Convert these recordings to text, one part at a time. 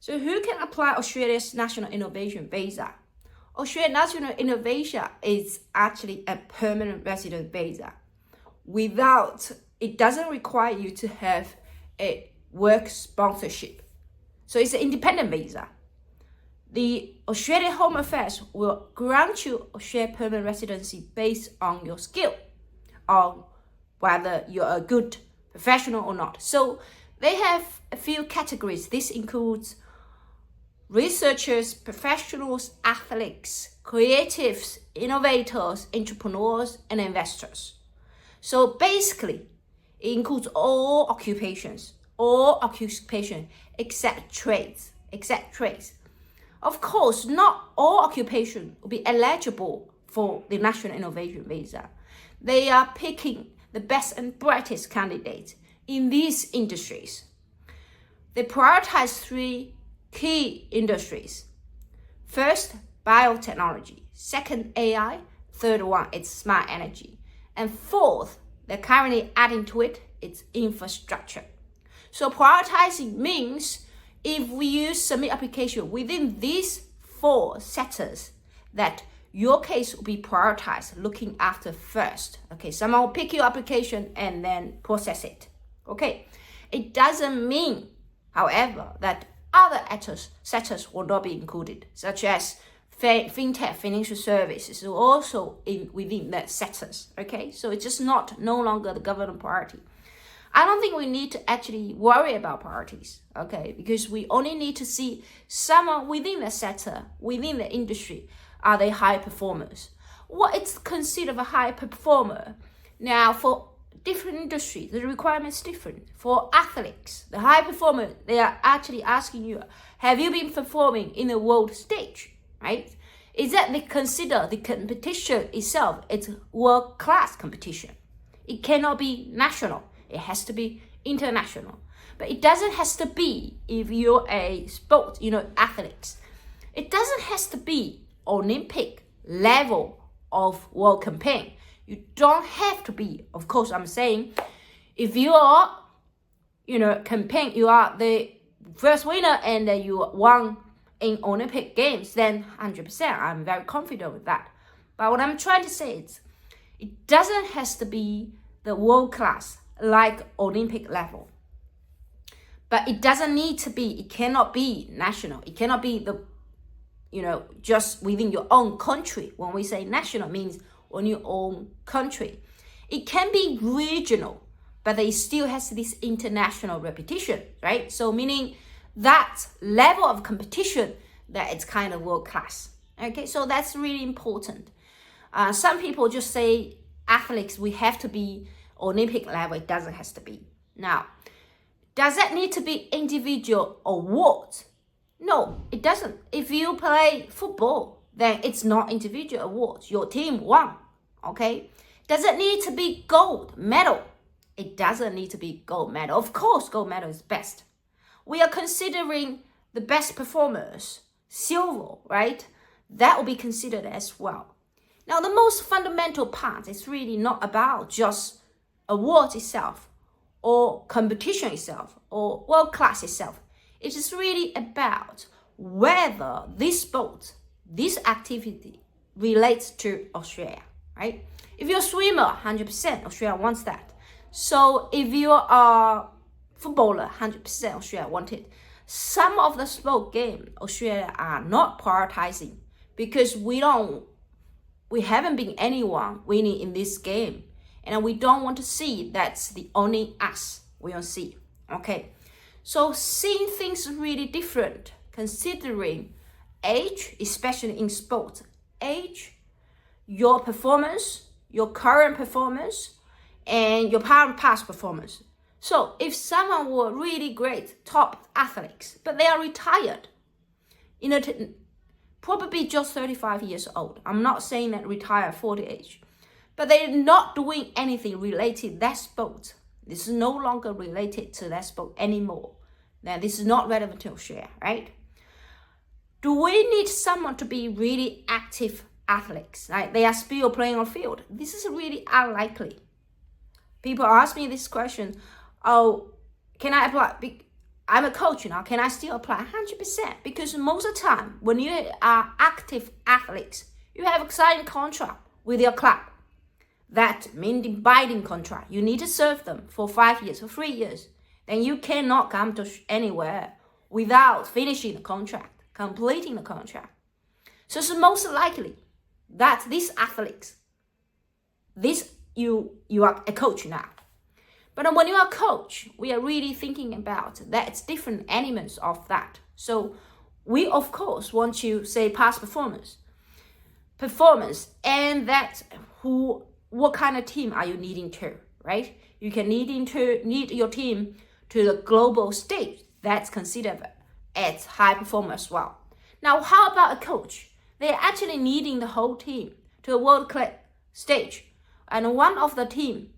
So who can apply Australia's National Innovation Visa? Australia's National Innovation is actually a permanent resident visa. It doesn't require you to have a work sponsorship. So it's an independent visa. The Australian Home Affairs will grant you Australian permanent residency based on your skill, or whether you're a good professional or not. So they have a few categories. This includes researchers, professionals, athletes, creatives, innovators, entrepreneurs, and investors. So basically, it includes all occupations except trades. Of course, not all occupations will be eligible for the National Innovation Visa. They are picking the best and brightest candidates in these industries. They prioritize 3 key industries. First, biotechnology. Second, AI. Third one, it's smart energy. And fourth, they're currently adding to it, it's infrastructure. So prioritizing means if you submit application within these 4 sectors, that your case will be prioritized, looking after first. Okay, someone will pick your application and then process it. Okay, it doesn't mean, however, that other sectors will not be included, such as fintech, financial services, are also within that sectors. Okay, so it's just no longer the government priority. I don't think we need to actually worry about priorities, okay, because we only need to see someone within the sector, within the industry, are they high performers? What is considered a high performer? Now, for different industries, the requirement is different. For athletes, the high performer, they are actually asking you, have you been performing in the world stage, right? Is that they consider the competition itself, it's world-class competition. It cannot be national, it has to be international. But it doesn't have to be, if you're a sport, athletes, it doesn't have to be Olympic level of world campaign. You don't have to be. Of course, I'm saying if you are, campaign, you are the first winner and you won in Olympic Games, then 100%, I'm very confident with that. But what I'm trying to say is, it doesn't have to be the world class like Olympic level. But it doesn't need to be, it cannot be national. It cannot be just within your own country. When we say national, means on your own country. It can be regional, but it still has this international repetition, right? So meaning that level of competition, that it's kind of world class. Okay, so that's really important. Some people just say athletes, we have to be Olympic level. It doesn't have to be. Now, does that need to be individual awards? No, it doesn't. If you play football, then it's not individual awards. Your team won, okay? Does it need to be gold medal? It doesn't need to be gold medal. Of course, gold medal is best. We are considering the best performers, silver, right? That will be considered as well. Now, the most fundamental part is really not about just awards itself or competition itself or world class itself. It is really about whether this sport, this activity relates to Australia, right? If you're a swimmer, 100% Australia wants that. So if you are a footballer, 100% Australia wants it. Some of the sport games Australia are not prioritizing because we haven't been anyone winning in this game. And we don't want to see that's the only us we will see, okay? So seeing things really different, considering age, especially in sport, age, your performance, your current performance, and your past performance. So if someone were really great, top athletes, but they are retired, probably just 35 years old. I'm not saying that retire 40 age, but they're not doing anything related to that sport. This is no longer related to that sport anymore. Now, this is not relevant to Australia, right? Do we need someone to be really active athletes? Right? They are still playing on field. This is really unlikely. People ask me this question, oh, can I apply? I'm a coach now, can I still apply? 100%. Because most of the time, when you are active athletes, you have a signed contract with your club. That means binding contract. You need to serve them for 5 years or 3 years. Then you cannot come to anywhere without finishing the contract, completing the contract. So it's most likely that these athletes, you are a coach now. But when you are a coach, we are really thinking about that it's different elements of that. So we, of course, want to say past performance, and that what kind of team are you needing to, right? You can need your team to the global stage. That's considered as high performer as well. Now, how about a coach? They're actually needing the whole team to a world-class stage. And one of the team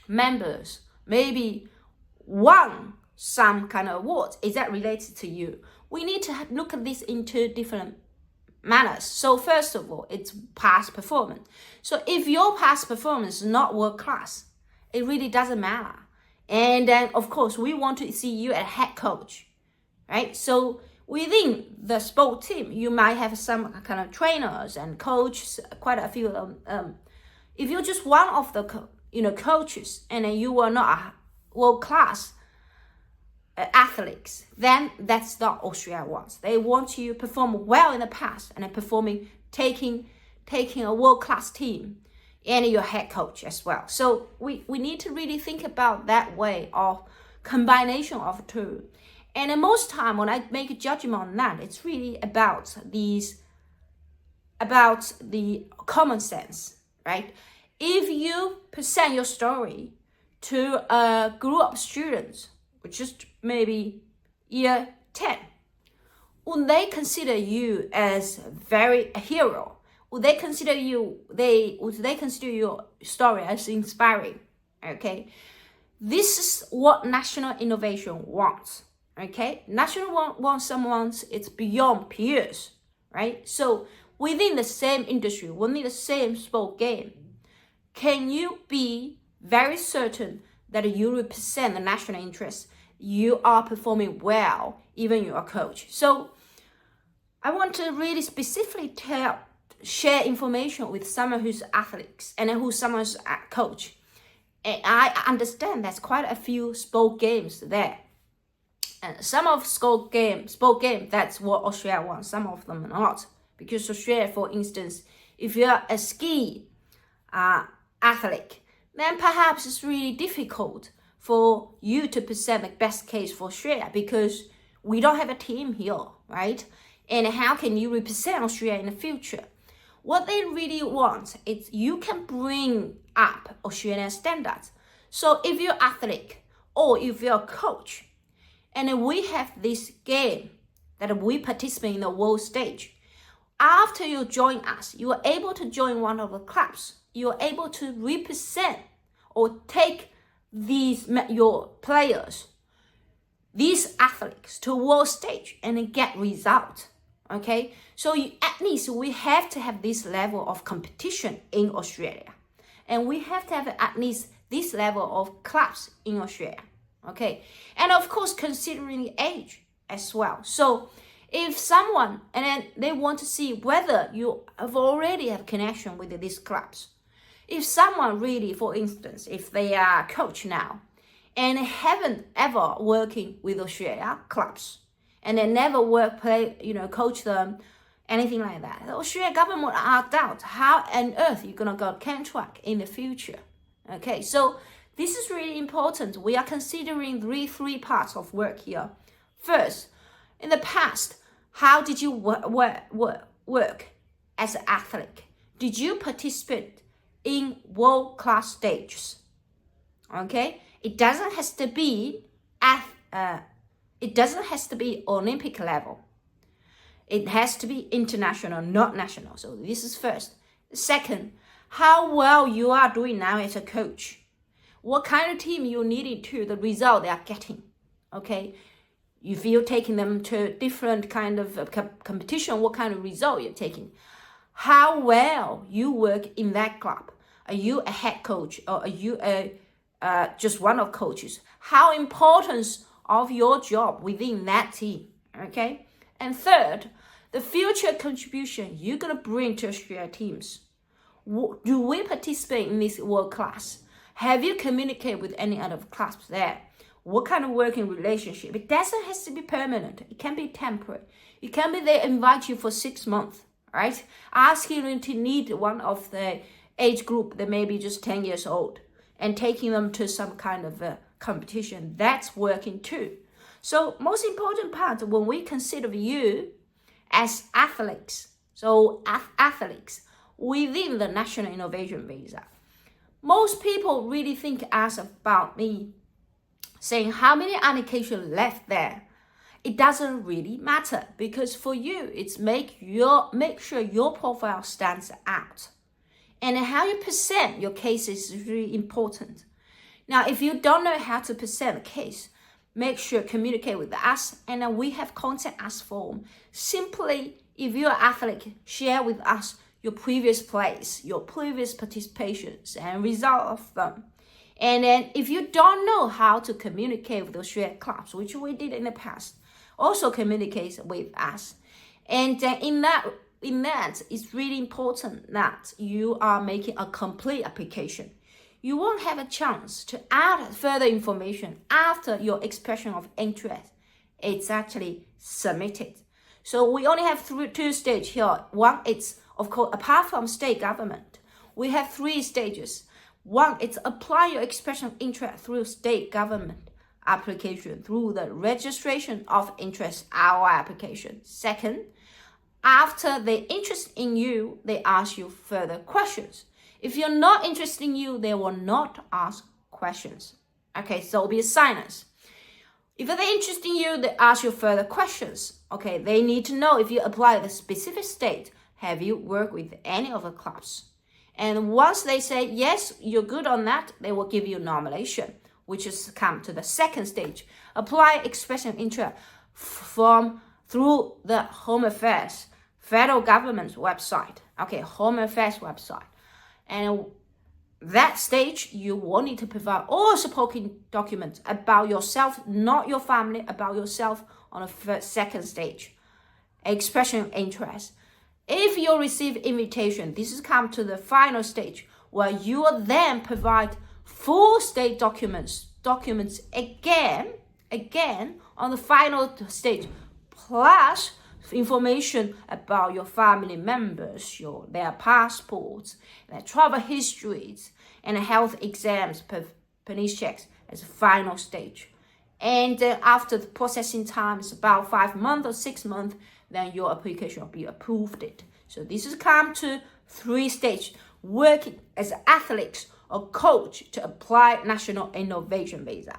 members maybe won some kind of award. Is that related to you? We need to look at this into different manners. So first of all, it's past performance. So if your past performance is not world-class, it really doesn't matter. And then, of course, we want to see you as head coach, right? So within the sport team, you might have some kind of trainers and coaches, quite a few. If you're just one of the coaches and you are not a world-class athletes, then that's not Australia wants. They want you to perform well in the past and then taking a world-class team and your head coach as well. So we need to really think about that way of combination of two. And most time when I make a judgment on that, it's really about the common sense, right? If you present your story to a group of students, which is maybe year 10, would they consider you as a hero? Would they consider your story as inspiring? Okay, this is what national innovation wants. Okay, national wants someone it's beyond peers, right? So within the same industry, within the same sport game, can you be very certain that you represent the national interest? You are performing well, even you're a coach. So I want to really specifically share information with someone who's athletes and who's someone's a coach. And I understand there's quite a few sport games there. And some of sport game, that's what Australia wants. Some of them are not. Because Australia, for instance, if you're a ski athlete, then perhaps it's really difficult for you to present the best case for Australia because we don't have a team here, right? And how can you represent Australia in the future? What they really want is you can bring up Australian standards. So if you're an athlete or if you're a coach, and we have this game that we participate in the world stage, after you join us, you are able to join one of the clubs. You are able to represent or take your players, these athletes to world stage and get results. Okay, so at least we have to have this level of competition in Australia, and we have to have at least this level of clubs in Australia. Okay, and of course considering age as well. So if someone and then they want to see whether you have already have connection with these clubs. If someone really, for instance, if they are a coach now and haven't ever working with Australia clubs and they never coach them, anything like that, the Australian government are doubt how on earth you're gonna go contract in the future. Okay, so this is really important. We are considering three parts of work here. First, in the past, how did you work as an athlete? Did you participate in world-class stages? Okay, it doesn't have to be Olympic level. It has to be international, not national. So this is first. Second, how well you are doing now as a coach. What kind of team you needed to the result they are getting. Okay, if you're taking them to different kind of competition, what kind of result you're taking. How well you work in that club. Are you a head coach or are you just one of coaches? How important of your job within that team, okay? And third, the future contribution you're going to bring to Australia teams. Do we participate in this world class? Have you communicated with any other clubs there? What kind of working relationship? It doesn't have to be permanent. It can be temporary. It can be they invite you for 6 months, right? Asking you to lead one of the age group that may be just 10 years old and taking them to some kind of a competition. That's working too. So most important part when we consider you as athletes, so athletes within the National Innovation Visa, most people really think as about me saying how many applications left there. It doesn't really matter because for you, it's make sure your profile stands out. And how you present your case is really important. Now, if you don't know how to present a case, make sure communicate with us, and then we have contact us form. Simply, if you're an athlete, share with us your previous place, your previous participations, and result of them. And then if you don't know how to communicate with Australian clubs, which we did in the past, also communicate with us. And in that, it's really important that you are making a complete application. You won't have a chance to add further information after your expression of interest. It's actually submitted. So we only have two stages here. One, it's of course, apart from state government, we have 3 stages. One, it's apply your expression of interest through state government application, through the registration of interest, our application. Second, after they interest in you, they ask you further questions. If you're not interested in you, they will not ask questions. Okay, so it'll be a silence. If they're interested in you, they ask you further questions. Okay, they need to know if you apply the specific state, have you worked with any of the clubs? And once they say, yes, you're good on that, they will give you nomination, which is come to the second stage. Apply expression of interest through the Home Affairs, federal government's website. Okay, Home Affairs website. And that stage, you will need to provide all supporting documents about yourself, not your family, about yourself on the second stage. Expression of interest. If you receive invitation, this is come to the final stage where you will then provide full state documents again on the final stage, plus information about your family members, their passports, their travel histories, and health exams, police checks as a final stage. And after the processing time is about 5 months or 6 months, then your application will be approved. So this has come to 3 stages, working as an athlete or coach to apply National Innovation Visa.